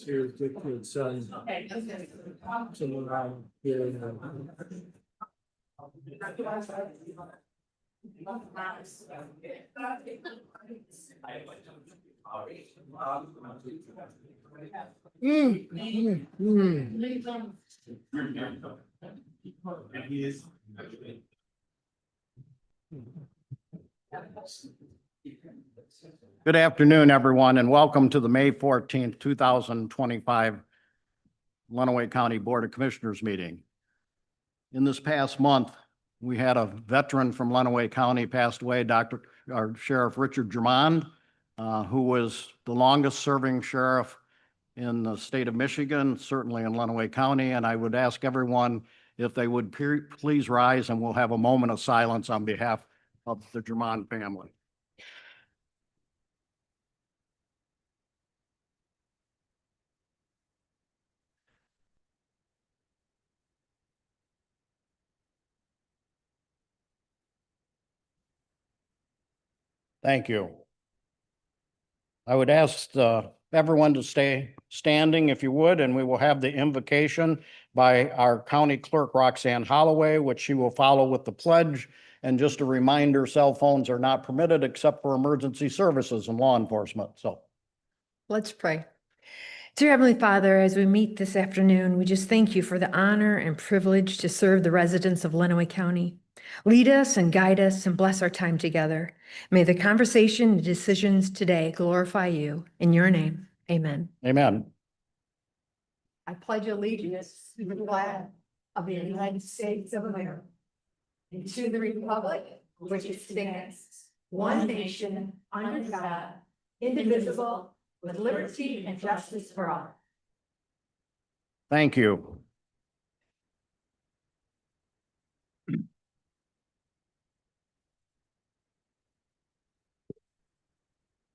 Here's the kid's son. Somewhere around here. Good afternoon, everyone, and welcome to the May 14th, 2025 Lenawee County Board of Commissioners meeting. In this past month, we had a veteran from Lenawee County passed away, our Sheriff Richard Germond, who was the longest serving sheriff in the state of Michigan, certainly in Lenawee County. And I would ask everyone if they would please rise, and we'll have a moment of silence on behalf of the Germond family. Thank you. I would ask everyone to stay standing if you would, and we will have the invocation by our county clerk, Roxanne Holloway, which she will follow with the pledge. And just a reminder, cell phones are not permitted except for emergency services and law enforcement. So let's pray. Dear Heavenly Father, as we meet this afternoon, we just thank you for the honor and privilege to serve the residents of Lenawee County. Lead us and guide us and bless our time together. May the conversation and decisions today glorify you. In your name, amen. amen. I pledge allegiance to the flag of the United States of America and to the republic which it stands, one nation, under God, indivisible, with liberty and justice for all. Thank you.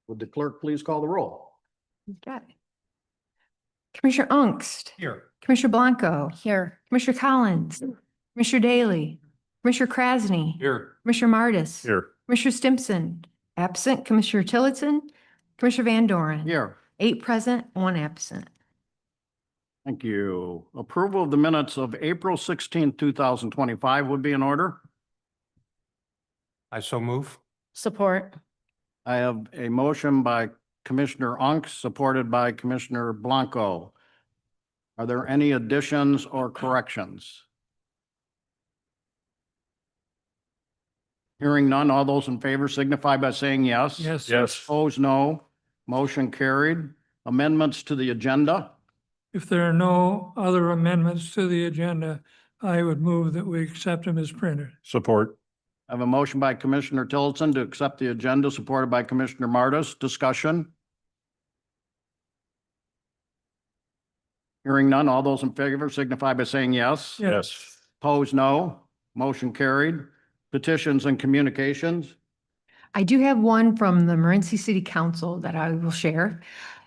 Would the clerk please call the roll? Got it. Commissioner Ungst. Here. Commissioner Blanco. Here. Commissioner Collins. Commissioner Daly. Commissioner Krasny. Here. Commissioner Martis. Here. Commissioner Stimson. Absent. Commissioner Tillotson. Commissioner Van Doren. Here. 8 present, 1 absent. Thank you. Approval of the minutes of April 16th, 2025 would be in order. I so move. Support. I have a motion by Commissioner Unk, supported by Commissioner Blanco. Are there any additions or corrections? Hearing none, all those in favor signify by saying yes. Yes. Opposed, no. Motion carried. Amendments to the agenda. If there are no other amendments to the agenda, I would move that we accept them as printed. Support. I have a motion by Commissioner Tillotson to accept the agenda, supported by Commissioner Martis. Discussion. Hearing none, all those in favor signify by saying yes. Yes. Opposed, no. Motion carried. Petitions and communications. I do have one from the Morenci City Council that I will share.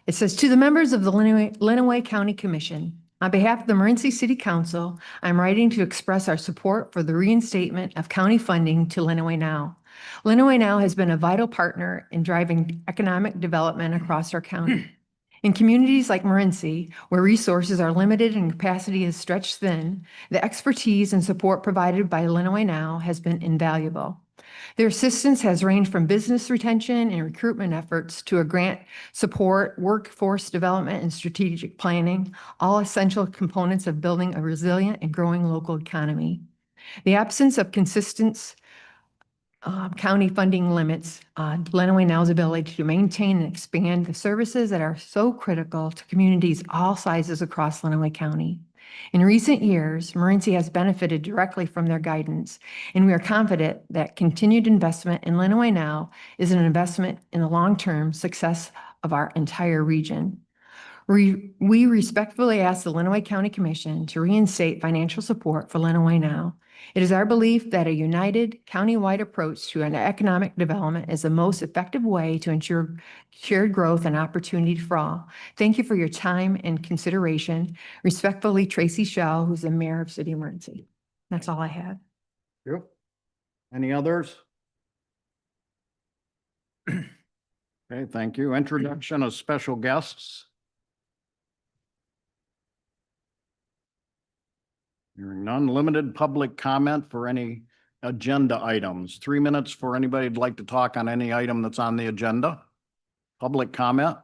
It says, to the members of the Lenawee County Commission, on behalf of the Morenci City Council, I'm writing to express our support for the reinstatement of county funding to Lenawee Now. Lenawee Now has been a vital partner in driving economic development across our county. In communities like Morenci, where resources are limited and capacity is stretched thin, the expertise and support provided by Lenawee Now has been invaluable. Their assistance has ranged from business retention and recruitment efforts to a grant support, workforce development, and strategic planning, all essential components of building a resilient and growing local economy. The absence of consistent county funding limits Lenawee Now's ability to maintain and expand the services that are so critical to communities all sizes across Lenawee County. In recent years, Morenci has benefited directly from their guidance, and we are confident that continued investment in Lenawee Now is an investment in the long-term success of our entire region. We respectfully ask the Lenawee County Commission to reinstate financial support for Lenawee Now. It is our belief that a united countywide approach to an economic development is the most effective way to ensure shared growth and opportunity for all. Thank you for your time and consideration. Respectfully, Tracy Shell, who's the mayor of City of Morenci. That's all I had. Yep. Any others? Okay, thank you. Introduction of special guests. Hearing none, limited public comment for any agenda items. 3 minutes for anybody who'd like to talk on any item that's on the agenda. Public comment.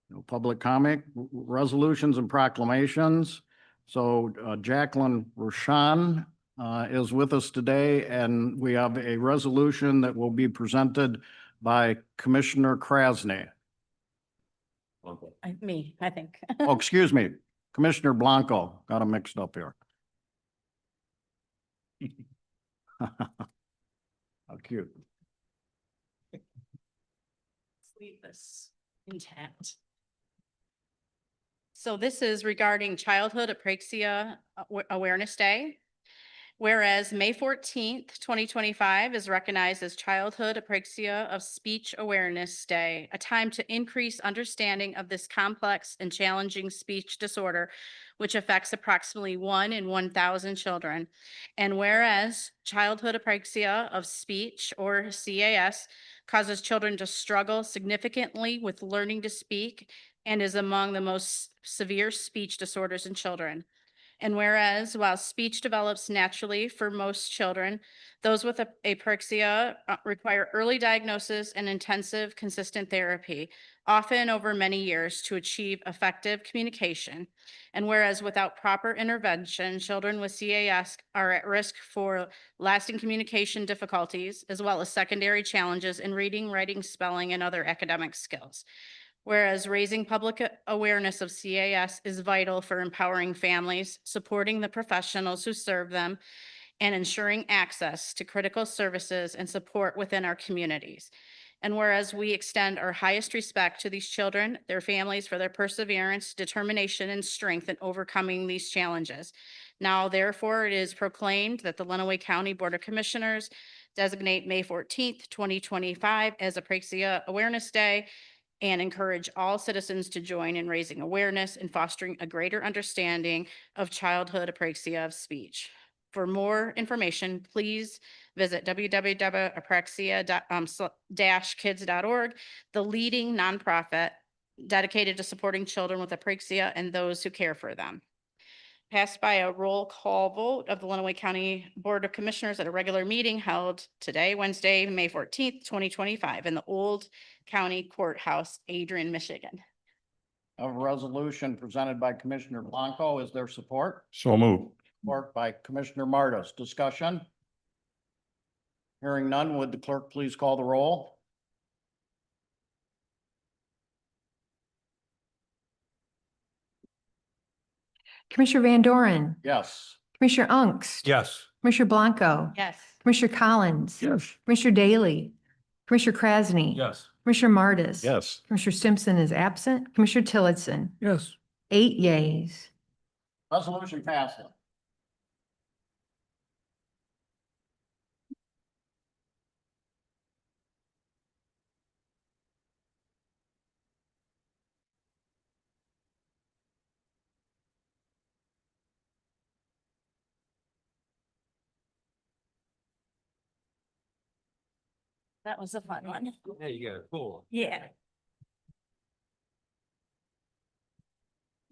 No public comment. Resolutions and proclamations. So Jacqueline Roshan is with us today, and we have a resolution that will be presented by Commissioner Krasny. Me, I think. Oh, excuse me, Commissioner Blanco. Got him mixed up here. How cute. Let's leave this intact. So this is regarding Childhood Apraxia Awareness Day. Whereas May 14th, 2025 is recognized as Childhood Apraxia of Speech Awareness Day, a time to increase understanding of this complex and challenging speech disorder, which affects approximately 1 in 1,000 children. And whereas Childhood Apraxia of Speech, or CAS, causes children to struggle significantly with learning to speak and is among the most severe speech disorders in children. And whereas while speech develops naturally for most children, those with apraxia require early diagnosis and intensive, consistent therapy, often over many years, to achieve effective communication. And whereas without proper intervention, children with CAS are at risk for lasting communication difficulties, as well as secondary challenges in reading, writing, spelling, and other academic skills. Whereas raising public awareness of CAS is vital for empowering families, supporting the professionals who serve them, and ensuring access to critical services and support within our communities. And whereas we extend our highest respect to these children, their families, for their perseverance, determination, and strength in overcoming these challenges. Now, therefore, it is proclaimed that the Lenawee County Board of Commissioners designate May 14th, 2025 as Apraxia Awareness Day, and encourage all citizens to join in raising awareness and fostering a greater understanding of childhood apraxia of speech. For more information, please visit www.apraxia-kids.org, the leading nonprofit dedicated to supporting children with apraxia and those who care for them. Passed by a roll call vote of the Lenawee County Board of Commissioners at a regular meeting held today, Wednesday, May 14th, 2025, in the Old County Courthouse, Adrian, Michigan. A resolution presented by Commissioner Blanco. Is there support? So move. Support by Commissioner Martis. Discussion? Hearing none, would the clerk please call the roll? Commissioner Van Doren, Yes. Commissioner Unks, Yes. Commissioner Blanco, Yes. Commissioner Collins, Yes. Commissioner Daly, Commissioner Krasny. Yes. Commissioner Martis. Yes. Commissioner Stimson is absent. Commissioner Tillotson, Yes, 8 yeas. Resolution passes. That was a fun one. There you go. Cool. Yeah.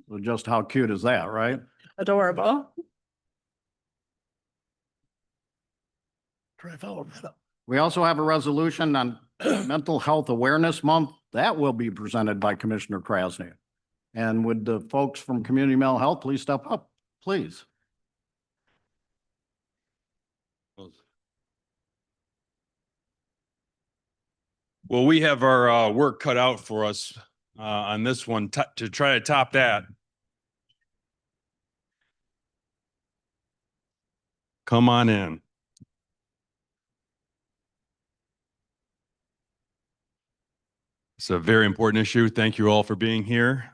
So just how cute is that, right? Adorable. Try to follow that up. We also have a resolution on Mental Health Awareness Month. That will be presented by Commissioner Krasny. And would the folks from Community Mental Health please step up, please? Well, we have our work cut out for us on this one to try to top that. Come on in. It's a very important issue. Thank you all for being here.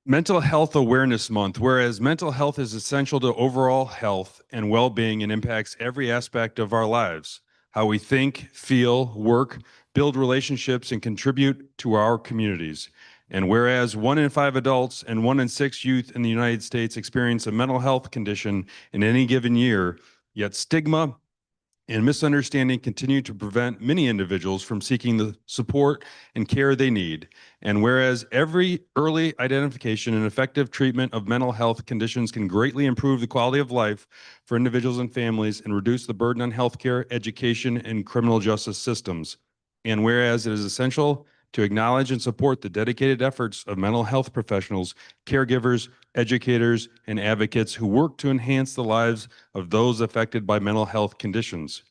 Mental Health Awareness Month. Whereas mental health is essential to overall health and well-being and impacts every aspect of our lives, how we think, feel, work, build relationships, and contribute to our communities. And whereas 1 in 5 adults and 1 in 6 youth in the United States experience a mental health condition in any given year, yet stigma and misunderstanding continue to prevent many individuals from seeking the support and care they need. And whereas every early identification and effective treatment of mental health conditions can greatly improve the quality of life for individuals and families and reduce the burden on healthcare, education, and criminal justice systems. And whereas it is essential to acknowledge and support the dedicated efforts of mental health professionals, caregivers, educators, and advocates who work to enhance the lives of those affected by mental health conditions.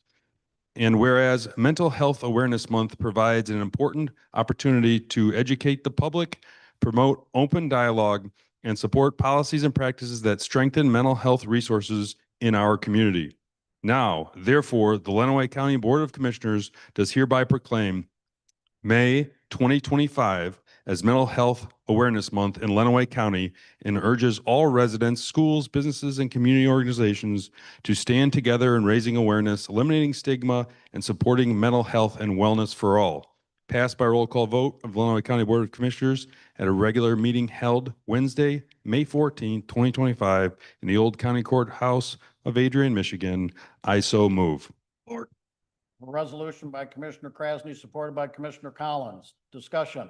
And whereas Mental Health Awareness Month provides an important opportunity to educate the public, promote open dialogue, and support policies and practices that strengthen mental health resources in our community. Now, therefore, the Lenawee County Board of Commissioners does hereby proclaim May 2025 as Mental Health Awareness Month in Lenawee County and urges all residents, schools, businesses, and community organizations to stand together in raising awareness, eliminating stigma, and supporting mental health and wellness for all. Passed by roll call vote of the Lenawee County Board of Commissioners at a regular meeting held Wednesday, May 14, 2025 in the Old County Courthouse of Adrian, Michigan. I so move. A resolution by Commissioner Krasny, supported by Commissioner Collins. Discussion.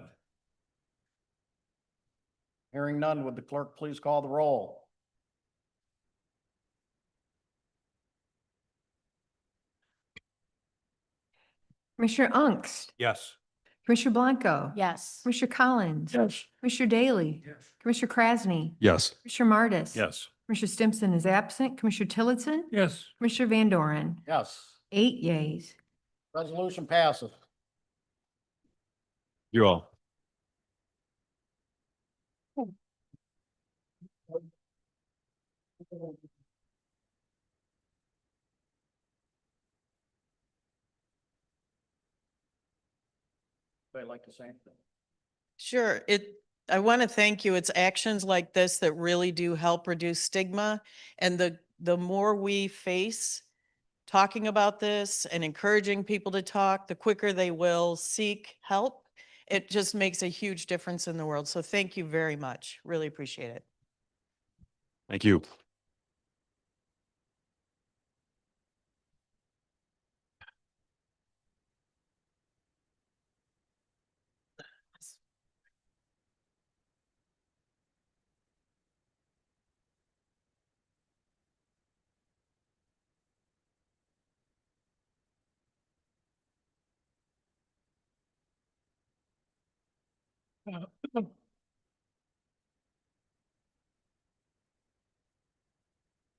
Hearing none, would the clerk please call the roll? Commissioner Ungst, Yes. Commissioner Blanco. Yes. Commissioner Collins. Yes. Commissioner Daly. Yes. Commissioner Krasny. Yes. Commissioner Martis. Yes. Commissioner Stimson is absent. Commissioner Tillotson. Yes. Commissioner Van Doren. Yes. 8 yeas. Resolution passes. You all. Anybody like to say anything? Sure. I want to thank you. It's actions like this that really do help reduce stigma. And the more we face talking about this and encouraging people to talk, the quicker they will seek help. It just makes a huge difference in the world. So thank you very much. Really appreciate it. Thank you.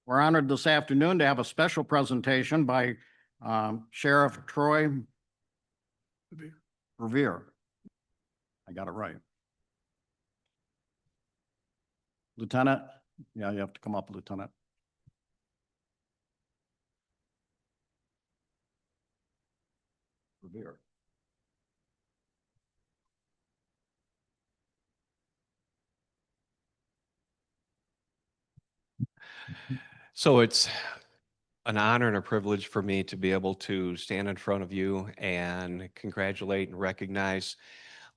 We're honored this afternoon to have a special presentation by Sheriff Troy Revere. I got it right. Lieutenant, yeah, you have to come up, Lieutenant. Revere. So it's an honor and a privilege for me to be able to stand in front of you and congratulate and recognize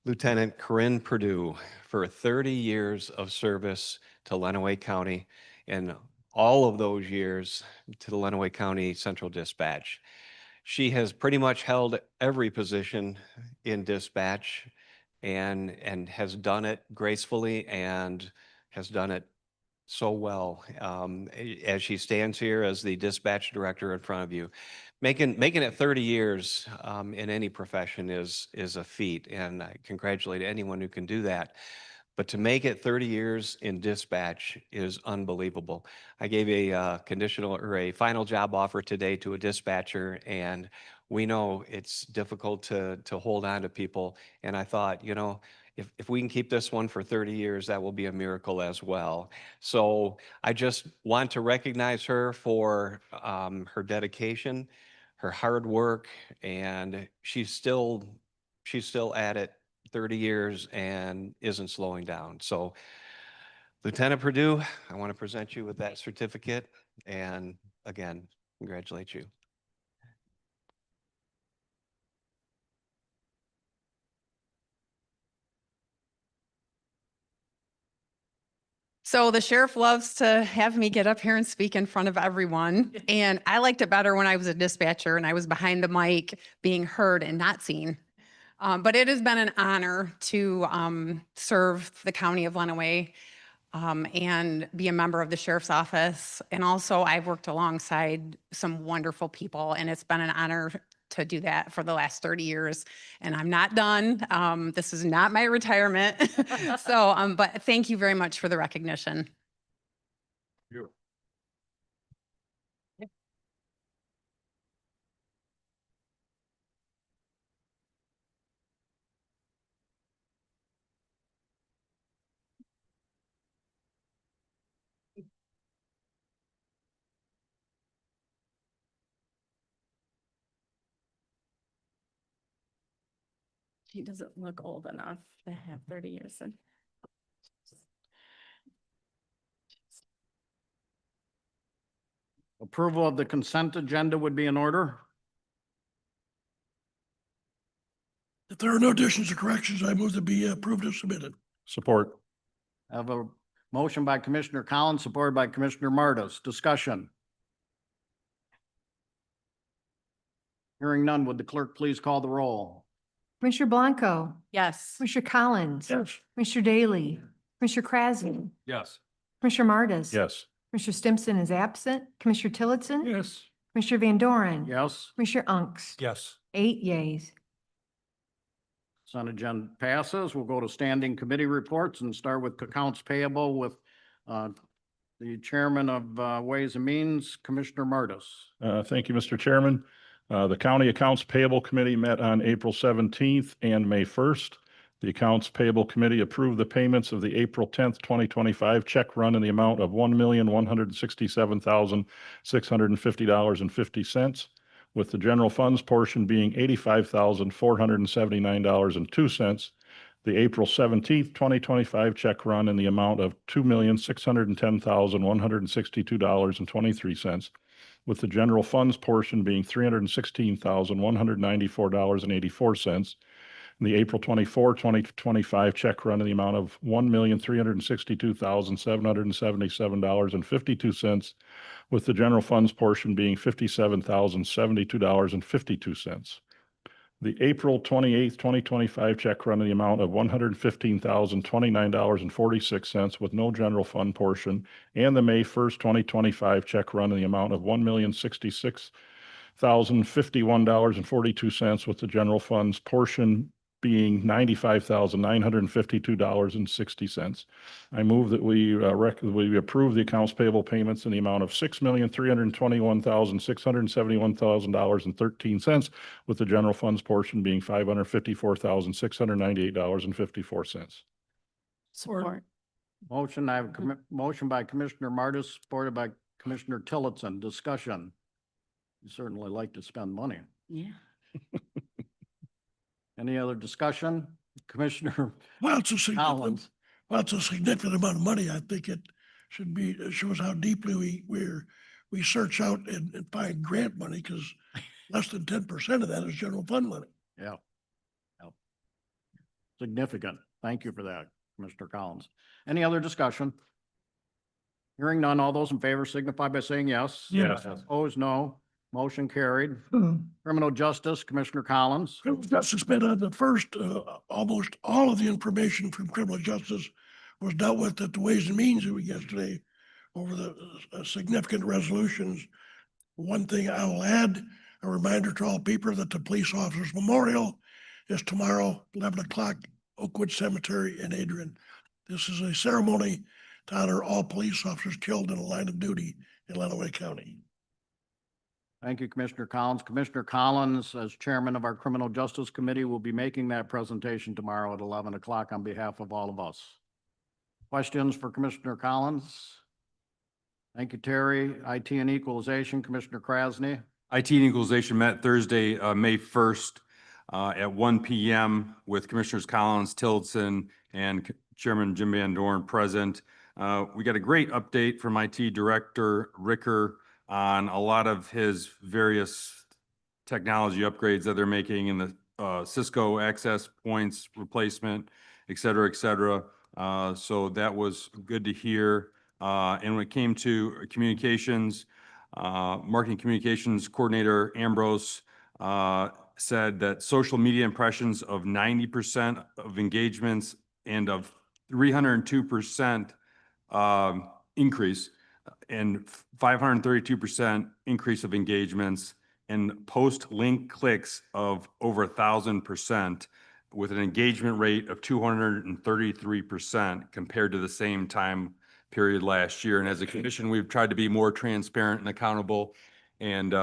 Lieutenant Corinne Perdue for 30 years of service to Lenawee County and all of those years to the Lenawee County Central Dispatch. She has pretty much held every position in dispatch and has done it gracefully and has done it so well. As she stands here as the dispatch director in front of you, making it 30 years in any profession is a feat, and I congratulate anyone who can do that. But to make it 30 years in dispatch is unbelievable. I gave a conditional or a final job offer today to a dispatcher, and we know it's difficult to hold on to people. And I thought, you know, if we can keep this one for 30 years, that will be a miracle as well. So I just want to recognize her for her dedication, her hard work, and she's still at it 30 years and isn't slowing down. So Lieutenant Purdue, I want to present you with that certificate and again, congratulate you. So the sheriff loves to have me get up here and speak in front of everyone. And I liked it better when I was a dispatcher and I was behind the mic being heard and not seen. But it has been an honor to serve the county of Lenawee and be a member of the sheriff's office. And also I've worked alongside some wonderful people, and it's been an honor to do that for the last 30 years. And I'm not done. This is not my retirement. So, but thank you very much for the recognition. He doesn't look old enough to have 30 years. Approval of the consent agenda would be in order. If there are no additions or corrections, I move to be approved as submitted. Support. I have a motion by Commissioner Collins, supported by Commissioner Martis. Discussion. Hearing none, would the clerk please call the roll? Commissioner Blanco, Yes. Commissioner Collins. Yes. Commissioner Daly, Commissioner Krasny, Yes. Commissioner Martis. Yes. Commissioner Stimson is absent. Commissioner Tillotson. Yes. Commissioner Van Doren. Yes. Commissioner Unks. Yes. 8 yeas. Consent agenda passes. We'll go to standing committee reports and start with accounts payable with the chairman of Ways and Means, Commissioner Martis. Thank you, Mr. Chairman. The County Accounts Payable Committee met on April 17th and May 1st. The Accounts Payable Committee approved the payments of the April 10th, 2025 check run in the amount of $1,167,650.50, with the general funds portion being $85,479.02. The April 17th, 2025 check run in the amount of $2,610,162.23, with the general funds portion being $316,194.84. The April 24, 2025 check run in the amount of $1,362,777.52, with the general funds portion being $57,072.52. The April 28th, 2025 check run in the amount of $115,029.46 with no general fund portion, and the May 1st, 2025 check run in the amount of $1,066,051.42 with the general funds portion being $95,952.60. I move that we approve the accounts payable payments in the amount of $6,321,671,013, with the general funds portion being $554,698.54. Support. Motion, I have a motion by Commissioner Martis, supported by Commissioner Tillotson. Discussion. You certainly like to spend money. Yeah. Any other discussion? Commissioner Well, it's a significant, Collins. well, it's a significant amount of money. I think it should be, it shows how deeply we search out and find grant money, because less than 10% of that is general fund money. Yeah. Yep. Significant. Thank you for that, Commissioner Collins. Any other discussion? Hearing none, all those in favor signify by saying yes. Yes. Opposed, no. Motion carried. Criminal Justice, Commissioner Collins. Criminal justice been on the first, almost all of the information from criminal justice was dealt with at the Ways and Means yesterday over the significant resolutions. One thing I will add, a reminder to all people that the police officers memorial is tomorrow, 11 o'clock, Oakwood Cemetery in Adrian. This is a ceremony to honor all police officers killed in the line of duty in Lenawee County. Thank you, Commissioner Collins. Commissioner Collins, as chairman of our Criminal Justice Committee, will be making that presentation tomorrow at 11 o'clock on behalf of all of us. Questions for Commissioner Collins? Thank you, Terry. IT and Equalization, Commissioner Krasny. IT and Equalization met Thursday, May 1st at 1 p.m. with Commissioners Collins, Tillotson, and Chairman Jim Van Dorn present. We got a great update from IT Director Ricker on a lot of his various technology upgrades that they're making in the Cisco access points replacement, et cetera, et cetera. So that was good to hear. And when it came to communications, Marketing Communications Coordinator Ambrose said that social media impressions of 90% of engagements and of 302% increase and 532% increase of engagements and post-link clicks of over 1,000% with an engagement rate of 233% compared to the same time period last year. And as a commission, we've tried to be more transparent and accountable. And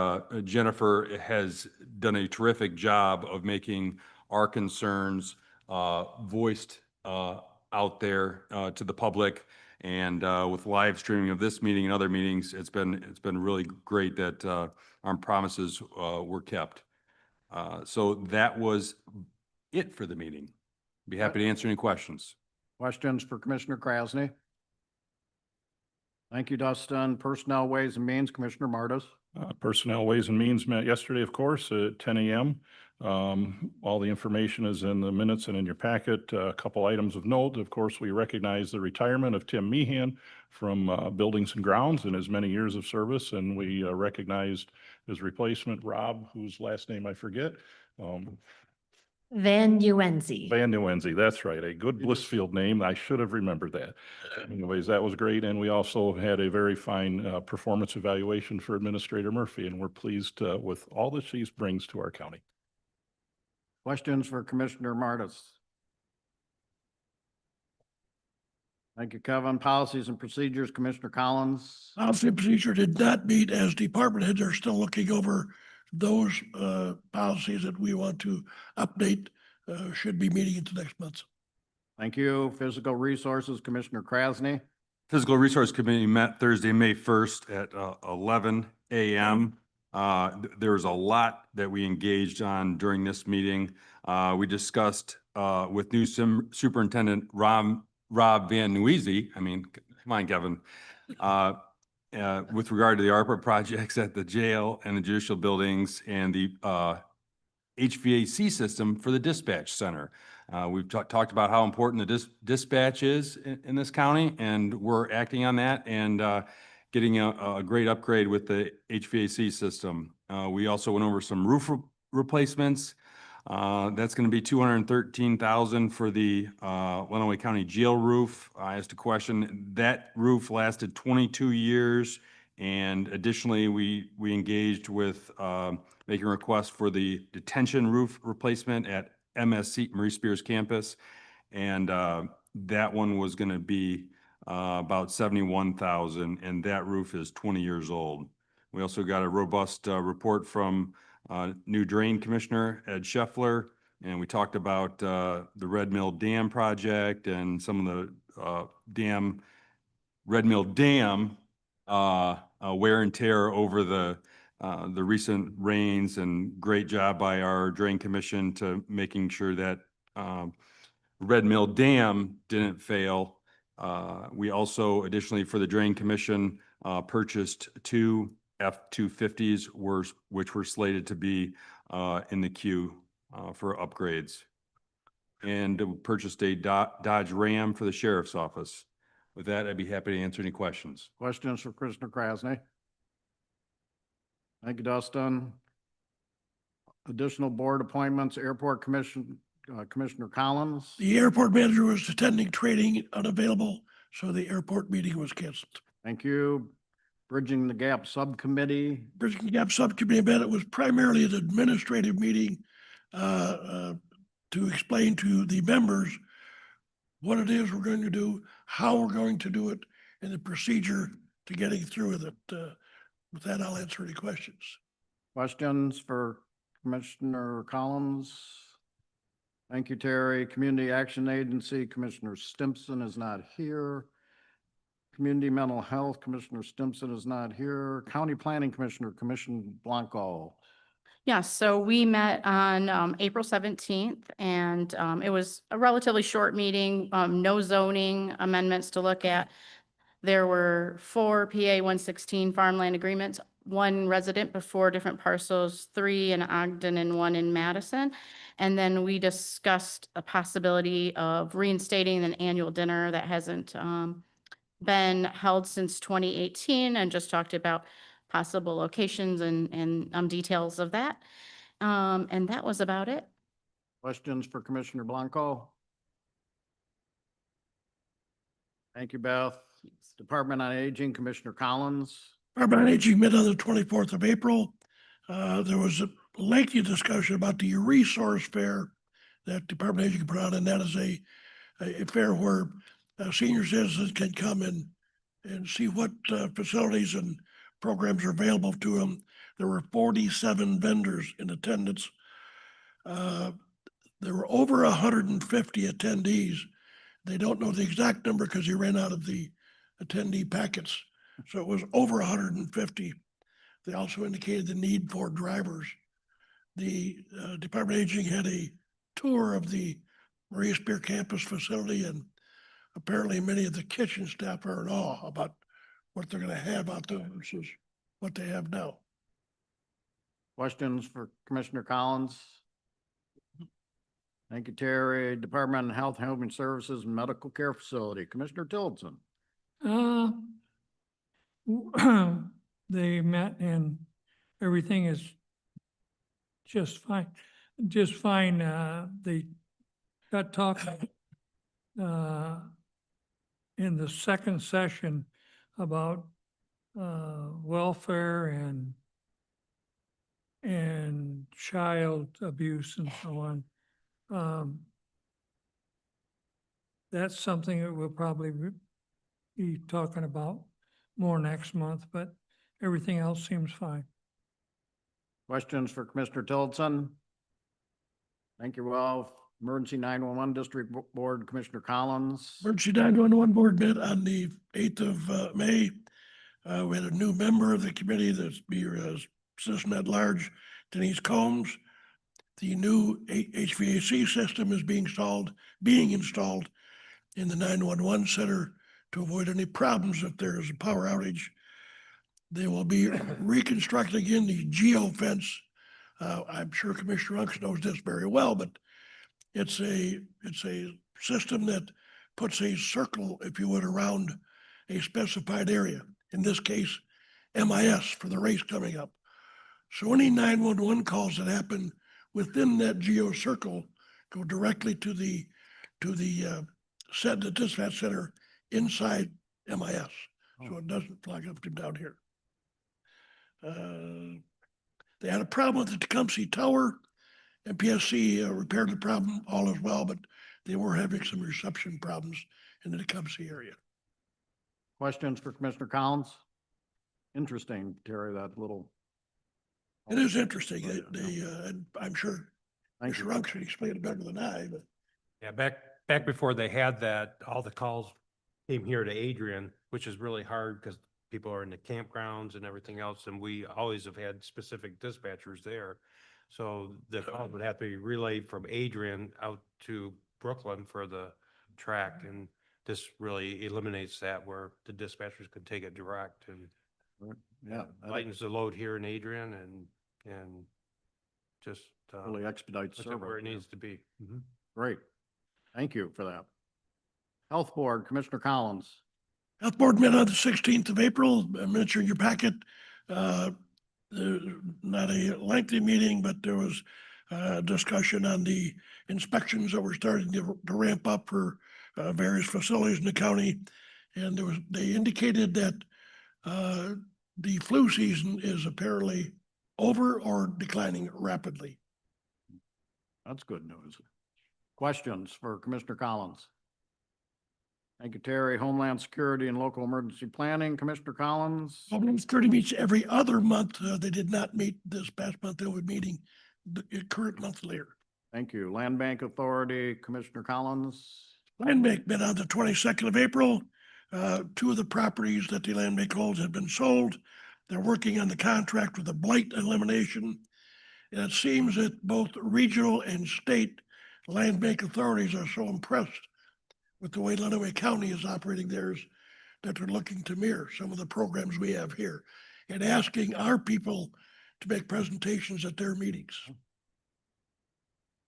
Jennifer has done a terrific job of making our concerns voiced out there to the public. And with live streaming of this meeting and other meetings, it's been really great that our promises were kept. So that was it for the meeting. Be happy to answer any questions. Questions for Commissioner Krasny? Thank you, Dustin. Personnel, Ways and Means, Commissioner Martis. Personnel Ways and Means met yesterday, of course, at 10 a.m. All the information is in the minutes and in your packet. A couple items of note. Of course, we recognize the retirement of Tim Meehan from Buildings and Grounds and his many years of service. And we recognized his replacement, Rob, whose last name I forget. Van Uenzi. Van Uenzi, that's right. A good Blissfield name. I should have remembered that. Anyways, that was great. And we also had a very fine performance evaluation for Administrator Murphy, and we're pleased with all that she brings to our county. Questions for Commissioner Martis? Thank you, Kevin. Policies and Procedures, Commissioner Collins. Policy and procedure did not meet as department heads are still looking over those policies that we want to update. Should be meeting into next month. Thank you. Physical Resources, Commissioner Krasny. Physical Resource Committee met Thursday, May 1st at 11 a.m. There was a lot that we engaged on during this meeting. We discussed with new Superintendent Rob Van Nuizy. I mean, come on, Kevin. With regard to the ARPA projects at the jail and the judicial buildings and the HVAC system for the dispatch center. We've talked about how important the dispatch is in this county, and we're acting on that and getting a great upgrade with the HVAC system. We also went over some roof replacements. That's going to be $213,000 for the Lenawee County jail roof. I asked a question. That roof lasted 22 years, and additionally, we engaged with making requests for the detention roof replacement at MSC Marie Spears campus, and that one was going to be about $71,000, and that roof is 20 years old. We also got a robust report from new Drain Commissioner Ed Scheffler, and we talked about the Red Mill Dam project and some of the Red Mill Dam wear and tear over the recent rains, and great job by our Drain Commission to making sure that Red Mill Dam didn't fail. We also additionally for the Drain Commission purchased two F-250s which were slated to be in the queue for upgrades, and purchased a Dodge Ram for the Sheriff's Office. With that, I'd be happy to answer any questions. Questions for Commissioner Krasny? Thank you, Dustin. Additional board appointments, Airport Commission, Commissioner Collins. The airport manager was attending training, unavailable, so the airport meeting was canceled. Thank you. Bridging the Gap Subcommittee. Bridging the Gap Subcommittee met. It was primarily an administrative meeting to explain to the members what it is we're going to do, how we're going to do it, and the procedure to getting through with it. With that, I'll answer any questions. Questions for Commissioner Collins? Thank you, Terry. Community Action Agency, Commissioner Stimson is not here. Community Mental Health, Commissioner Stimson is not here. County Planning Commissioner, Commissioner Blanco. Yes, so we met on April 17th, and it was a relatively short meeting, no zoning amendments to look at. There were 4 PA 116 farmland agreements, 1 resident but 4 different parcels, 3 in Ogden and 1 in Madison. And then we discussed a possibility of reinstating an annual dinner that hasn't been held since 2018, and just talked about possible locations and details of that. And that was about it. Questions for Commissioner Blanco? Thank you, Beth. Department on Aging, Commissioner Collins. Department on Aging met on the 24th of April. There was a lengthy discussion about the resource fair that Department of Aging put on, and that is a fair where senior citizens can come and see what facilities and programs are available to them. There were 47 vendors in attendance. There were over 150 attendees. They don't know the exact number because he ran out of the attendee packets. So it was over 150. They also indicated the need for drivers. The Department of Aging had a tour of the Maria Spear campus facility, and apparently many of the kitchen staff are in awe about what they're going to have out there versus what they have now. Questions for Commissioner Collins? Thank you, Terry. Department of Health, Human Services, and Medical Care Facility, Commissioner Tillotson. They met and everything is just fine, just fine. They got talking in the second session about welfare and child abuse and so on. That's something that we'll probably be talking about more next month, but everything else seems fine. Questions for Commissioner Tillotson? Thank you, Ralph. Emergency 911 District Board, Commissioner Collins. Emergency 911 board met on the 8th of May. We had a new member of the committee that's be citizen at large, Denise Combs. The new HVAC system is being installed in the 911 center to avoid any problems if there is a power outage. They will be reconstructing again the geofence. I'm sure Commissioner Unks knows this very well, but it's a system that puts a circle, if you would, around a specified area. In this case, MIS for the race coming up. So any 911 calls that happen within that geo circle go directly to the dispatch center inside MIS. So it doesn't flag up to down here. They had a problem with the Tecumseh Tower. MPSC repaired the problem, all as well, but they were having some reception problems in the Tecumseh area. Questions for Commissioner Collins? Interesting, Terry, that little. It is interesting. I'm sure Thank Mr. you. Runk should explain it better than I, but Yeah, back before they had that, all the calls came here to Adrian, which is really hard because people are in the campgrounds and everything else, and we always have had specific dispatchers there. So the calls would have to be relayed from Adrian out to Brooklyn for the track, and this really eliminates that where the dispatchers could take it direct and Yeah, lightens the load here in Adrian and just really expedites puts it where it service. needs to be. Mhm. Great. Thank you for that. Health Board, Commissioner Collins. Health Board met on the 16th of April, minutes are in your packet. Not a lengthy meeting, but there was discussion on the inspections that were starting to ramp up for various facilities in the county. And they indicated that the flu season is apparently over or declining rapidly. That's good news. Questions for Commissioner Collins? Thank you, Terry. Homeland Security and Local Emergency Planning, Commissioner Collins. Homeland Security meets every other month. They did not meet this past month. They'll be meeting the current month later. Thank you. Land Bank Authority, Commissioner Collins. Land Bank met on the 22nd of April. Two of the properties that the Land Bank holds have been sold. They're working on the contract with the blight elimination. And it seems that both regional and state land bank authorities are so impressed with the way Lenawee County is operating theirs that they're looking to mirror some of the programs we have here and asking our people to make presentations at their meetings.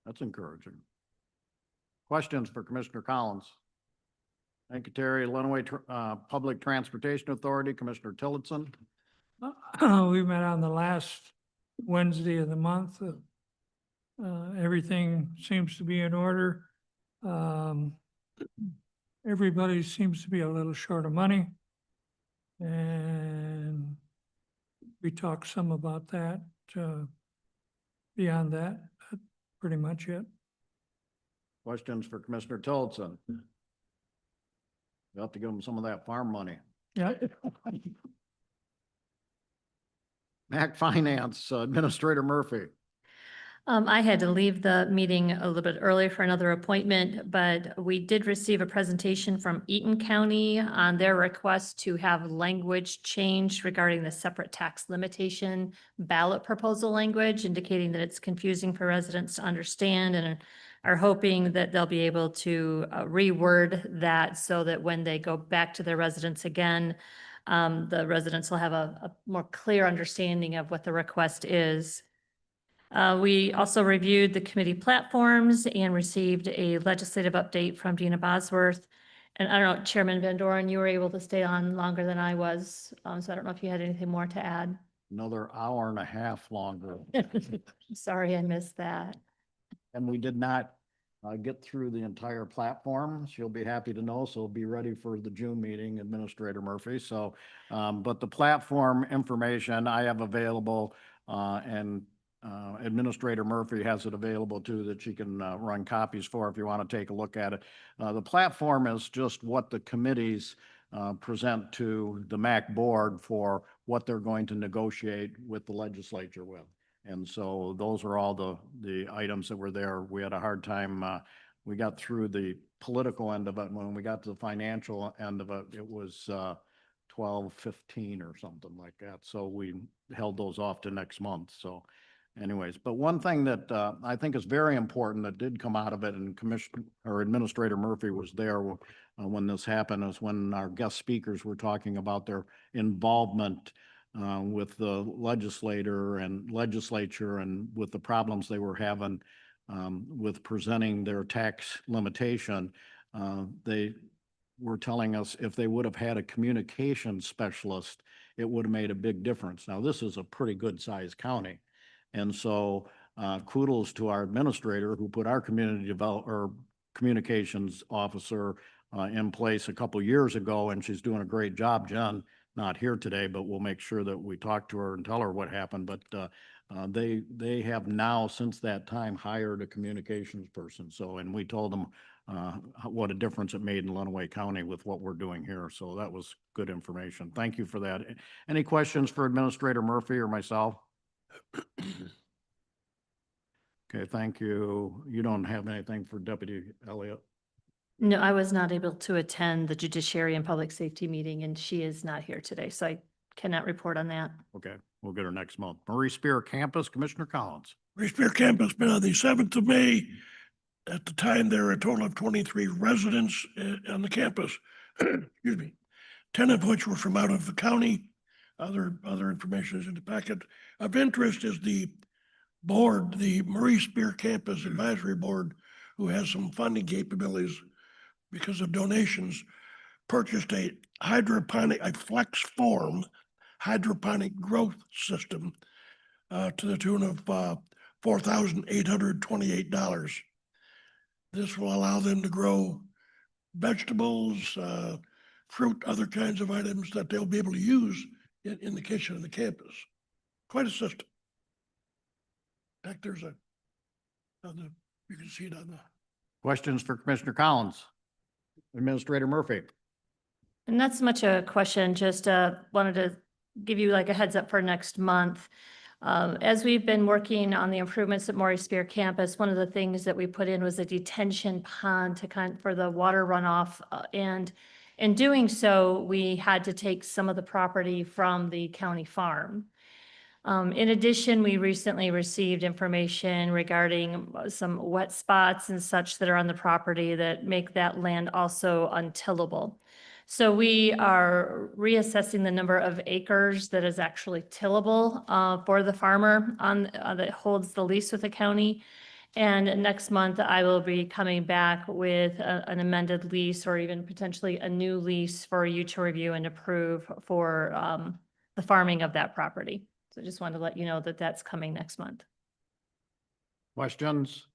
That's encouraging. Questions for Commissioner Collins? Thank you, Terry. Lenawee Public Transportation Authority, Commissioner Tillotson. We met on the last Wednesday of the month. Everything seems to be in order. Everybody seems to be a little short of money. And we talked some about that. Beyond that, that's pretty much it. Questions for Commissioner Tillotson? You have to give him some of that farm money. Yeah. Mac Finance, Administrator Murphy. I had to leave the meeting a little bit early for another appointment, but we did receive a presentation from Eaton County on their request to have language changed regarding the separate tax limitation ballot proposal language, indicating that it's confusing for residents to understand, and are hoping that they'll be able to reword that so that when they go back to their residents again, the residents will have a more clear understanding of what the request is. We also reviewed the committee platforms and received a legislative update from Dina Bosworth. And I don't know, Chairman Van Doren, you were able to stay on longer than I was. So I don't know if you had anything more to add. Another hour and a half longer. Sorry, I missed that. And we did not get through the entire platform. She'll be happy to know, so be ready for the June meeting, Administrator Murphy. So, but the platform information I have available, and Administrator Murphy has it available too, that she can run copies for if you want to take a look at it. The platform is just what the committees present to the MAC board for what they're going to negotiate with the legislature with. And so those are all the items that were there. We had a hard time, we got through the political end of it. When we got to the financial end of it, it was 12:15 or something like that. So we held those off to next month. So anyways, but one thing that I think is very important that did come out of it, and Administrator Murphy was there when this happened, is when our guest speakers were talking about their involvement with the legislature and with the problems they were having with presenting their tax limitation. They were telling us if they would have had a communication specialist, it would have made a big difference. Now, this is a pretty good sized county. And so kudos to our administrator who put our communications officer in place a couple years ago, and she's doing a great job. Jen, not here today, but we'll make sure that we talk to her and tell her what happened. But they have now, since that time, hired a communications person. So, and we told them what a difference it made in Lenawee County with what we're doing here. So that was good information. Thank you for that. Any questions for Administrator Murphy or myself? Okay, thank you. You don't have anything for Deputy Elliott? No, I was not able to attend the Judiciary and Public Safety meeting, and she is not here today, so I cannot report on that. Okay, we'll get her next month. Marie Spear Campus, Commissioner Collins. Marie Spear Campus met on the 7th of May. At the time, there were a total of 23 residents on the campus. Excuse me. 10 of which were from out of the county. Other information is in the packet. Of interest is the board, the Marie Spear Campus Advisory Board, who has some funding capabilities because of donations, purchased a flex form hydroponic growth system to the tune of $4,828. This will allow them to grow vegetables, fruit, other kinds of items that they'll be able to use in the kitchen of the campus. Quite a system. In fact, there's you can see it on the. Questions for Commissioner Collins? Administrator Murphy. And not so much a question, just wanted to give you like a heads up for next month. As we've been working on the improvements at Maury Spear campus, one of the things that we put in was a detention pond for the water runoff. And in doing so, we had to take some of the property from the county farm. In addition, we recently received information regarding some wet spots and such that are on the property that make that land also untillable. So we are reassessing the number of acres that is actually tillable for the farmer that holds the lease with the county. And next month, I will be coming back with an amended lease or even potentially a new lease for you to review and approve for the farming of that property. So just wanted to let you know that that's coming next month. Questions?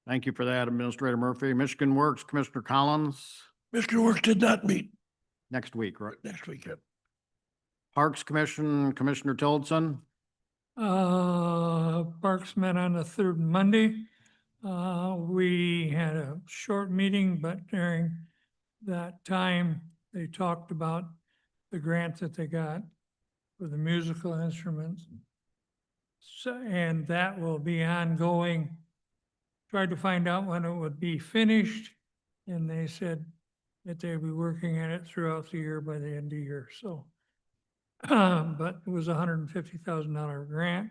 Thank you for that, Administrator Murphy. Michigan Works, Commissioner Collins, Mr. Works did not meet next week, right? next weekend. Parks Commission, Commissioner Tillotson. Parks met on the third Monday. We had a short meeting, but during that time, they talked about the grant that they got for the musical instruments. So, and that will be ongoing. Tried to find out when it would be finished, and they said that they'd be working at it throughout the year by the end of the year, so. But it was $150,000 grant,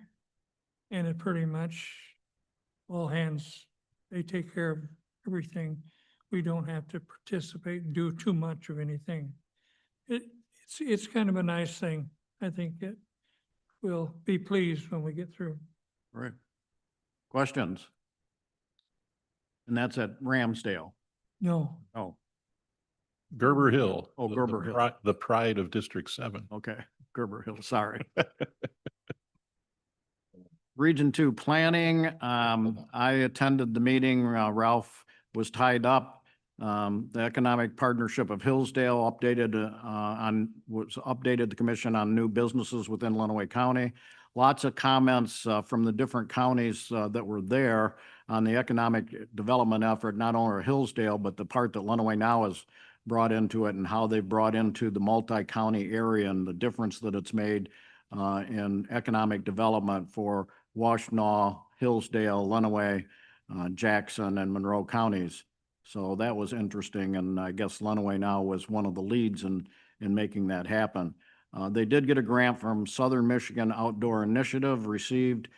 and it pretty much all hands, they take care of everything. We don't have to participate and do too much of anything. It's kind of a nice thing. I think it will be pleased when we get through. Right. Questions? And that's at Ramsdale. No, Oh, Gerber Hill. Oh, Gerber Hill. The pride of District 7. okay. Gerber Hill, sorry. Region 2 Planning, I attended the meeting. Ralph was tied up. The Economic Partnership of Hillsdale updated the commission on new businesses within Lenawee County. Lots of comments from the different counties that were there on the economic development effort, not only Hillsdale, but the part that Lenawee now has brought into it and how they brought into the multi-county area and the difference that it's made in economic development for Washtenaw, Hillsdale, Lenawee, Jackson, and Monroe counties. So that was interesting, and I guess Lenawee now was one of the leads in making that happen. They did get a grant from Southern Michigan Outdoor Initiative, received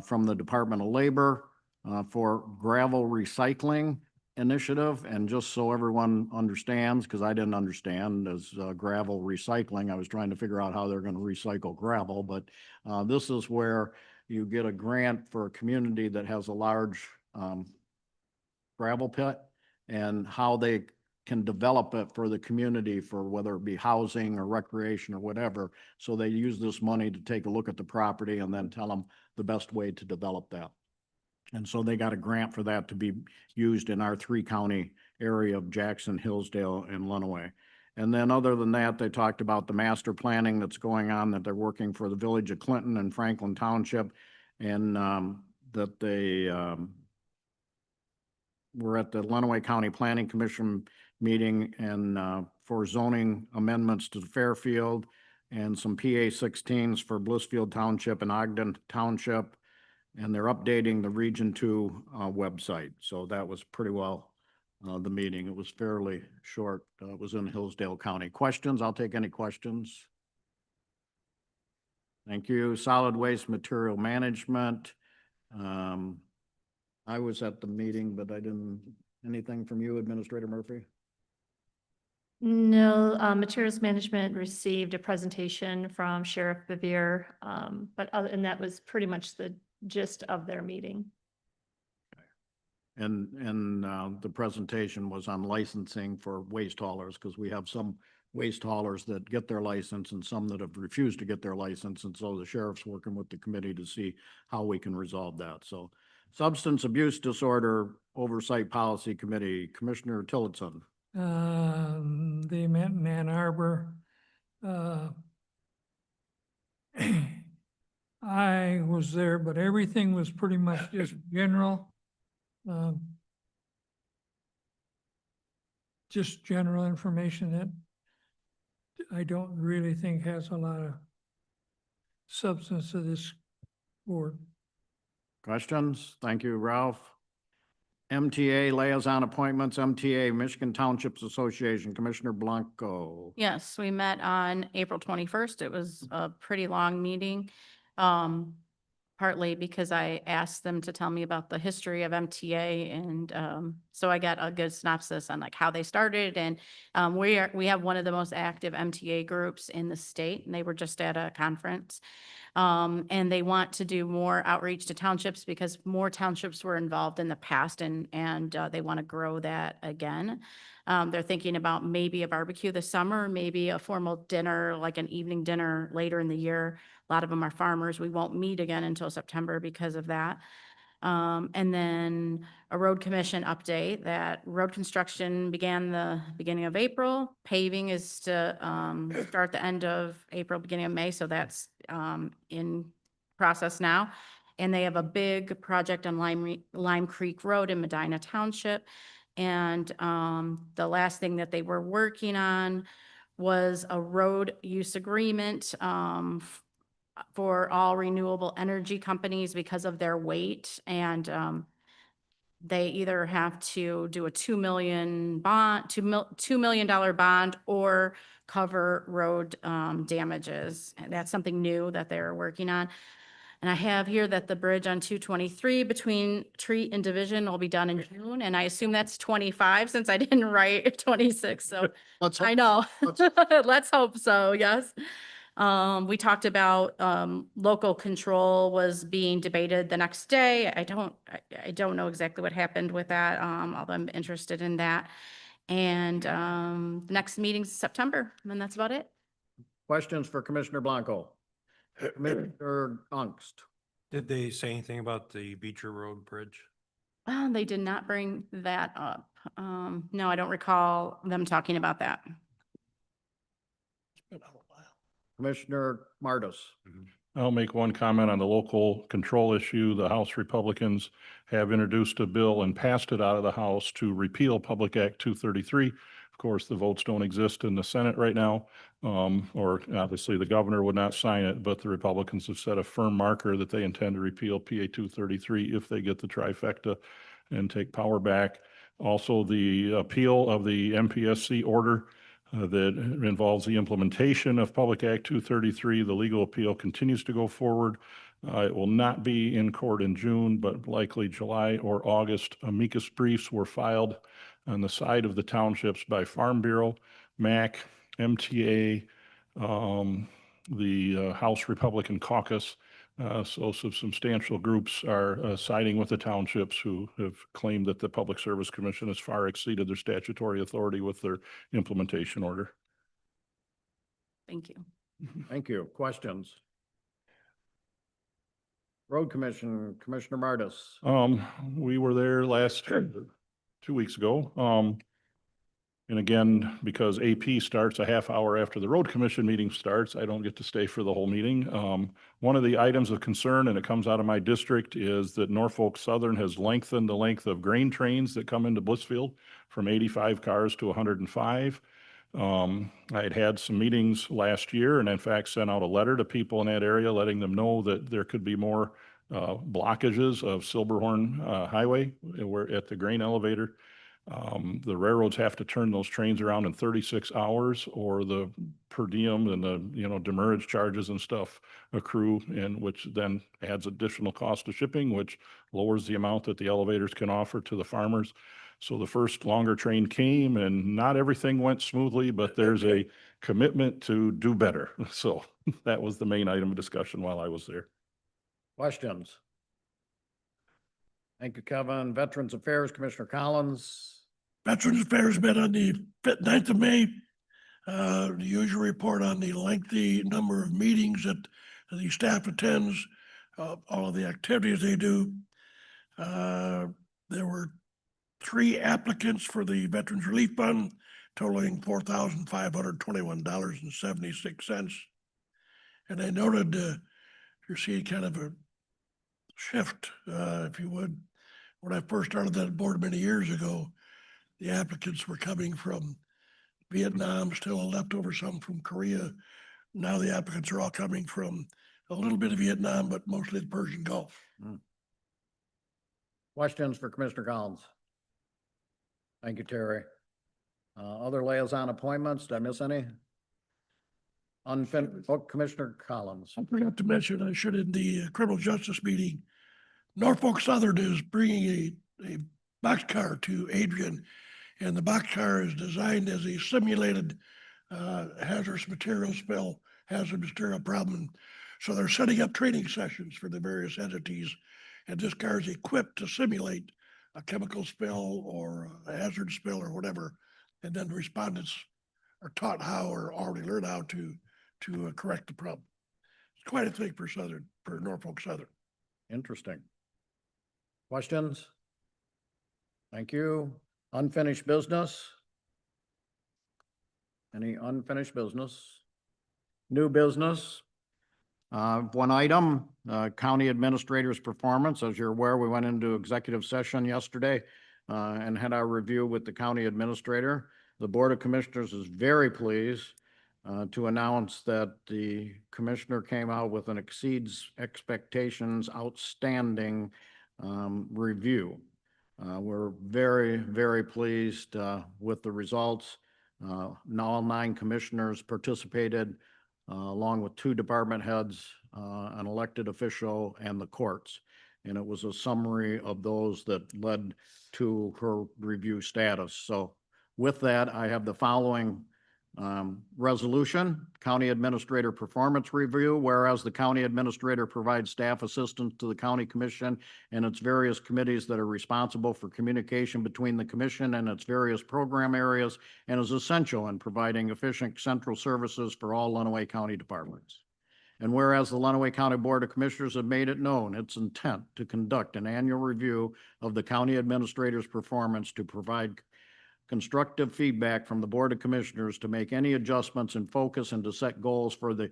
from the Department of Labor for gravel recycling initiative. And just so everyone understands, because I didn't understand as gravel recycling, I was trying to figure out how they're going to recycle gravel. But this is where you get a grant for a community that has a large gravel pit and how they can develop it for the community for whether it be housing or recreation or whatever. So they use this money to take a look at the property and then tell them the best way to develop that. And so they got a grant for that to be used in our 3-county area of Jackson, Hillsdale, and Lenawee. And then other than that, they talked about the master planning that's going on, that they're working for the village of Clinton and Franklin Township, and that they were at the Lenawee County Planning Commission meeting and for zoning amendments to Fairfield and some PA 16s for Blissfield Township and Ogden Township. And they're updating the Region 2 website. So that was pretty well the meeting. It was fairly short. It was in Hillsdale County. Questions? I'll take any questions. Thank you. Solid Waste Material Management. I was at the meeting, but I didn't, anything from you, Administrator Murphy? No, Materials Management received a presentation from Sheriff Bevier, and that was pretty much the gist of their meeting. And the presentation was on licensing for waste haulers, because we have some waste haulers that get their license and some that have refused to get their license. And so the sheriff's working with the committee to see how we can resolve that. So Substance Abuse Disorder Oversight Policy Committee, Commissioner Tillotson. They met in Ann Arbor. I was there, but everything was pretty much just general. just general information that I don't really think has a lot of substance to this board. Questions? Thank you, Ralph. MTA liaison appointments, MTA Michigan Townships Association, Commissioner Blanco. Yes, we met on April 21st. It was a pretty long meeting. Partly because I asked them to tell me about the history of MTA, and so I got a good synopsis on like how they started. And we have one of the most active MTA groups in the state, and they were just at a conference. And they want to do more outreach to townships because more townships were involved in the past, and they want to grow that again. They're thinking about maybe a barbecue this summer, maybe a formal dinner, like an evening dinner later in the year. A lot of them are farmers. We won't meet again until September because of that. And then a road commission update that road construction began the beginning of April. Paving is to start the end of April, beginning of May. So that's in process now. And they have a big project on Lime Creek Road in Medina Township. And the last thing that they were working on was a road use agreement for all renewable energy companies because of their weight. And they either have to do a $2 million bond or cover road damages. And that's something new that they're working on. And I have here that the bridge on 223 between Treat and Division will be done in June. And I assume that's 25 since I didn't write 26. So Let's I know. let's- Let's hope so, yes. We talked about local control was being debated the next day. I don't know exactly what happened with that, although I'm interested in that. And the next meeting's September, and that's about it. Questions for Commissioner Blanco? Commissioner Ungst. Did they say anything about the Beecher Road Bridge? They did not bring that up. No, I don't recall them talking about that. Commissioner Martis. I'll make one comment on the local control issue. The House Republicans have introduced a bill and passed it out of the House to repeal Public Act 233. Of course, the votes don't exist in the Senate right now, or obviously the governor would not sign it, but the Republicans have set a firm marker that they intend to repeal PA 233 if they get the trifecta and take power back. Also, the appeal of the MPSC order that involves the implementation of Public Act 233. The legal appeal continues to go forward. It will not be in court in June, but likely July or August. Amicus briefs were filed on the side of the townships by Farm Bureau, MAC, MTA, the House Republican Caucus. So some substantial groups are siding with the townships who have claimed that the Public Service Commission has far exceeded their statutory authority with their implementation order. Thank you. Thank you. Questions? Road Commission, Commissioner Martis. We were there last 2 weeks ago. And again, because AP starts a half hour after the road commission meeting starts, I don't get to stay for the whole meeting. One of the items of concern, and it comes out of my district, is that Norfolk Southern has lengthened the length of grain trains that come into Blissfield from 85 cars to 105. I had some meetings last year and in fact sent out a letter to people in that area letting them know that there could be more blockages of Silberhorn Highway where at the grain elevator. The railroads have to turn those trains around in 36 hours or the per diem and the, demurrage charges and stuff accrue, and which then adds additional cost to shipping, which lowers the amount that the elevators can offer to the farmers. So the first longer train came and not everything went smoothly, but there's a commitment to do better. So that was the main item of discussion while I was there. Questions? Thank you, Kevin. Veterans Affairs, Commissioner Collins. Veterans Affairs met on the 9th of May. The usual report on the lengthy number of meetings that the staff attends, all of the activities they do. There were 3 applicants for the Veterans Relief Fund, totaling $4,521.76. And I noted you see kind of a shift, if you would. When I first started that board many years ago, the applicants were coming from Vietnam, still left over some from Korea. Now the applicants are all coming from a little bit of Vietnam, but mostly the Persian Gulf. Questions for Commissioner Collins? Thank you, Terry. Other liaison appointments, did I miss any? Unfinished, Commissioner Collins. I forgot to mention, I should in the criminal justice meeting, Norfolk Southern is bringing a boxcar to Adrian. And the boxcar is designed as a simulated hazardous material spill, hazardous material problem. So they're setting up training sessions for the various entities. And this car is equipped to simulate a chemical spill or a hazard spill or whatever. And then the respondents are taught how or already learn how to correct the problem. It's quite a thing for Norfolk Southern. Interesting. Questions? Thank you. Unfinished business? Any unfinished business? New business? One item, county administrator's performance. As you're aware, we went into executive session yesterday and had our review with the county administrator. The Board of Commissioners is very pleased to announce that the commissioner came out with an exceeds expectations outstanding review. We're very, very pleased with the results. All 9 commissioners participated along with 2 department heads, an elected official, and the courts. And it was a summary of those that led to her review status. So with that, I have the following resolution, County Administrator Performance Review, whereas the County Administrator provides staff assistance to the County Commission and its various committees that are responsible for communication between the Commission and its various program areas and is essential in providing efficient central services for all Lenawee County departments. And whereas the Lenawee County Board of Commissioners have made it known its intent to conduct an annual review of the County Administrator's performance to provide constructive feedback from the Board of Commissioners to make any adjustments in focus and to set goals for the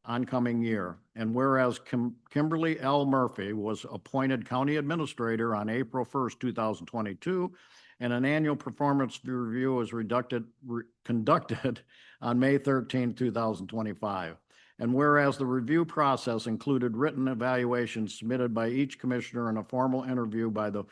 oncoming year. And whereas Kimberly L. Murphy was appointed County Administrator on April 1st, 2022, and an annual performance review was conducted on May 13, 2025. And whereas the review process included written evaluations submitted by each commissioner and a formal interview by the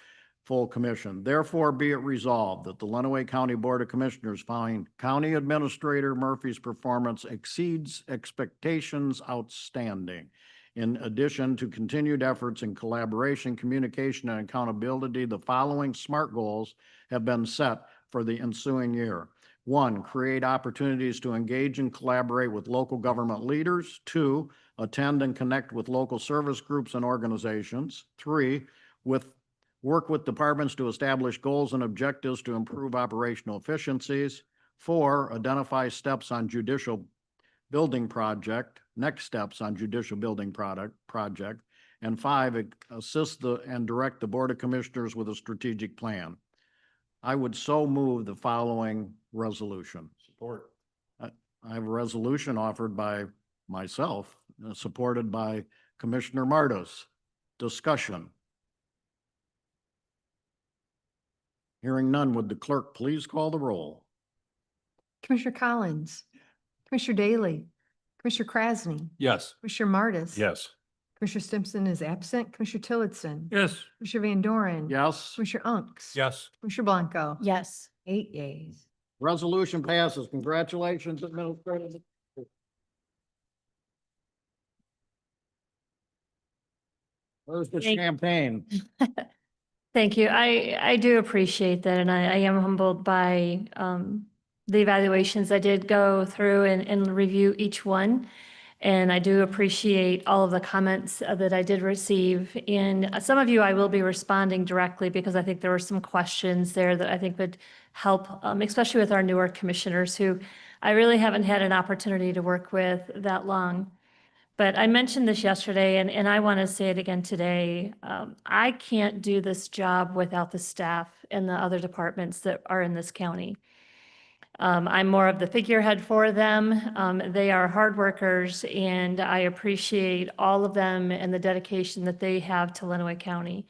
full commission. Therefore, be it resolved that the Lenawee County Board of Commissioners find County Administrator Murphy's performance exceeds expectations outstanding. In addition to continued efforts in collaboration, communication, and accountability, the following SMART goals have been set for the ensuing year. 1, create opportunities to engage and collaborate with local government leaders. 2, attend and connect with local service groups and organizations. 3, work with departments to establish goals and objectives to improve operational efficiencies. 4, identify steps on judicial building project, next steps on judicial building project. And 5, assist and direct the Board of Commissioners with a strategic plan. I would so move the following resolution. Support. I have a resolution offered by myself, supported by Commissioner Martis. Discussion. Hearing none, would the clerk please call the roll? Commissioner Collins, Commissioner Daly, Commissioner Krasny, Yes. Commissioner Martis. Yes. Commissioner Stimson is absent. Commissioner Tillotson. Yes. Commissioner Van Doren. Yes. Commissioner Unks. Yes. Commissioner Blanco. Yes. 8 yeas. Resolution passes. Congratulations, Administrator. Where's the Thank- champagne? Thank you. I do appreciate that, and I am humbled by the evaluations. I did go through and review each one, and I do appreciate all of the comments that I did receive. And some of you I will be responding directly because I think there were some questions there that I think would help, especially with our newer commissioners who I really haven't had an opportunity to work with that long. But I mentioned this yesterday, and I want to say it again today. I can't do this job without the staff and the other departments that are in this county. I'm more of the figurehead for them. They are hard workers, and I appreciate all of them and the dedication that they have to Lenawee County.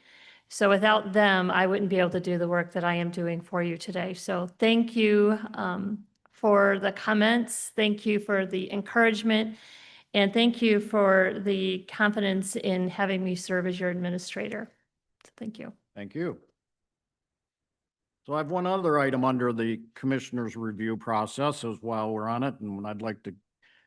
So without them, I wouldn't be able to do the work that I am doing for you today. So thank you for the comments. Thank you for the encouragement. And thank you for the confidence in having me serve as your administrator. So thank you. Thank you. So I have one other item under the commissioner's review process as while we're on it, and I'd like to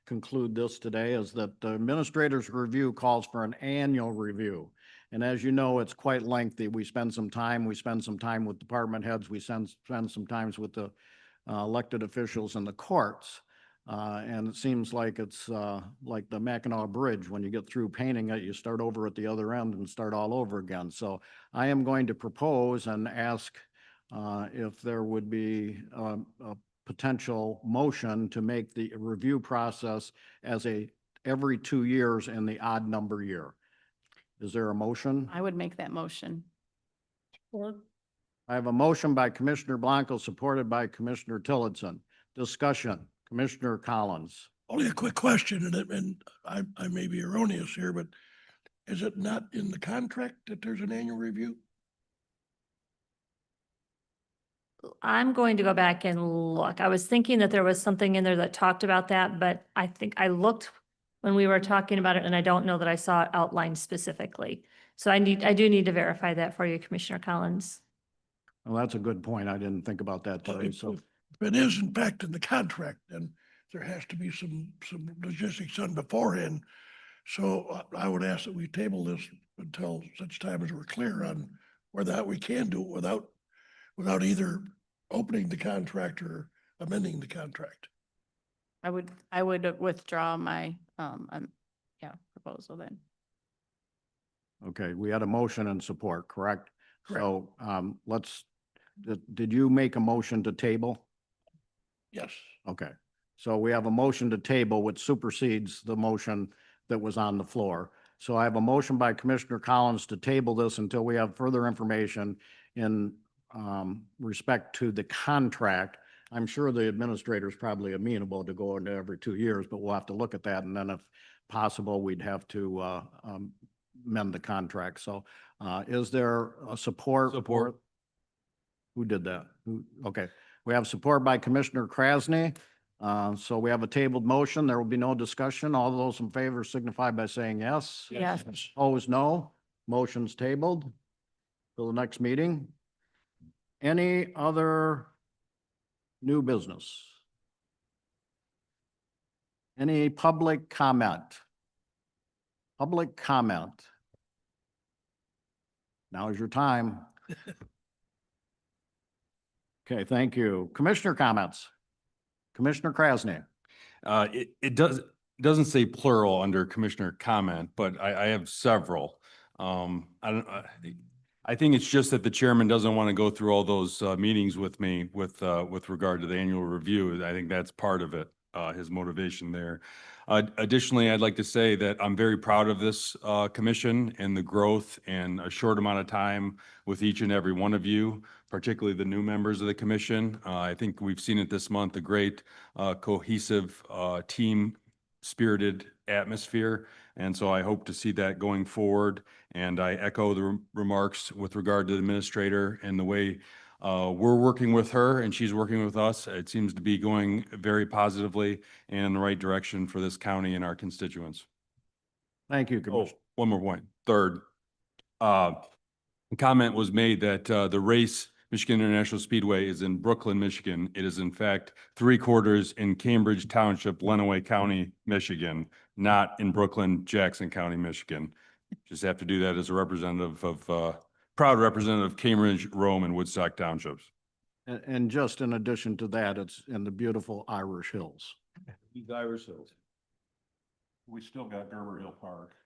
conclude this today, is that the administrator's review calls for an annual review. And as you know, it's quite lengthy. We spend some time with department heads, we spend some times with the elected officials in the courts. And it seems like it's like the Mackinac Bridge. When you get through painting it, you start over at the other end and start all over again. So I am going to propose and ask if there would be a potential motion to make the review process as every 2 years in the odd number year. Is there a motion? I would make that motion. I have a motion by Commissioner Blanco, supported by Commissioner Tillotson. Discussion, Commissioner Collins. Only a quick question, and I may be erroneous here, but is it not in the contract that there's an annual review? I'm going to go back and look. I was thinking that there was something in there that talked about that, but I think I looked when we were talking about it, and I don't know that I saw it outlined specifically. So I do need to verify that for you, Commissioner Collins. Well, that's a good point. I didn't think about that Well, today, if so. it is in fact in the contract, then there has to be some logistics done beforehand. So I would ask that we table this until such time as we're clear on whether we can do it without either opening the contract or amending the contract. I would withdraw my, proposal then. Okay, we had a motion and support, correct? Correct. So did you make a motion to table? Yes. Okay, so we have a motion to table which supersedes the motion that was on the floor. So I have a motion by Commissioner Collins to table this until we have further information in respect to the contract. I'm sure the administrator is probably amenable to go into every 2 years, but we'll have to look at that. And then if possible, we'd have to amend the contract. So is there a support? Support. Who did that? Okay, we have support by Commissioner Krasny. So we have a tabled motion. There will be no discussion. All those in favor signify by saying yes. Yes. Opposed, no. Motion's tabled till the next meeting. Any other new business? Any public comment? Public comment. Now is your time. Okay, thank you. Commissioner comments. Commissioner Krasny. It doesn't say plural under commissioner comment, but I have several. I think it's just that the chairman doesn't want to go through all those meetings with me with regard to the annual review. I think that's part of it, his motivation there. Additionally, I'd like to say that I'm very proud of this commission and the growth in a short amount of time with each and every one of you, particularly the new members of the commission. I think we've seen it this month, a great cohesive team spirited atmosphere. And so I hope to see that going forward. And I echo the remarks with regard to the administrator and the way we're working with her and she's working with us. It seems to be going very positively and in the right direction for this county and our constituents. Thank you, Oh, Commissioner. one more point. Third, a comment was made that the race Michigan International Speedway is in Brooklyn, Michigan. It is in fact 3/4 in Cambridge Township, Lenawee County, Michigan, not in Brooklyn, Jackson County, Michigan. Just have to do that as a representative of, proud representative of Cambridge, Rome, and Woodstock Townships. And just in addition to that, it's in the beautiful Irish Hills. These Irish Hills. We still got Gerber Hill Park.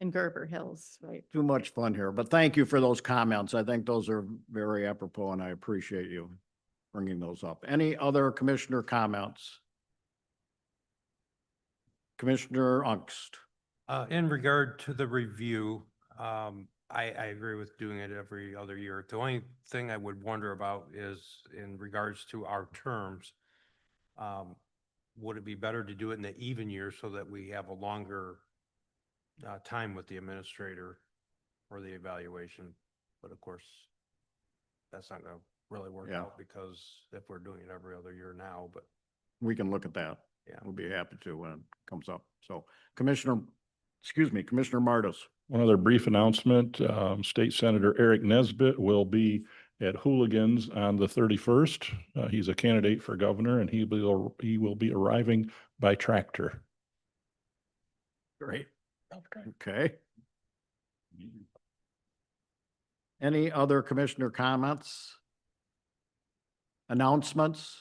In Gerber Hills, right? Too much fun here, but thank you for those comments. I think those are very apropos and I appreciate you bringing those up. Any other commissioner comments? Commissioner Ungst. In regard to the review, I agree with doing it every other year. The only thing I would wonder about is in regards to our terms. Would it be better to do it in the even year so that we have a longer time with the administrator for the evaluation. But of course, that's not gonna really work Yeah. out because if we're doing it every other year now, but We can look at that. yeah. We'll be happy to when it comes up. So Commissioner Martis. One other brief announcement, State Senator Eric Nesbitt will be at Hooligans on the 31st. He's a candidate for governor and he will be arriving by tractor. Great. Okay. Any other commissioner comments? Announcements?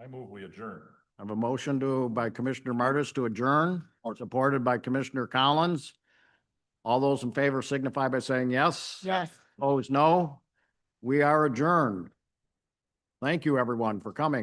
I move we adjourn. I have a motion by Commissioner Martis to adjourn, supported by Commissioner Collins. All those in favor signify by saying yes. Yes. Opposed, no. We are adjourned. Thank you, everyone, for coming.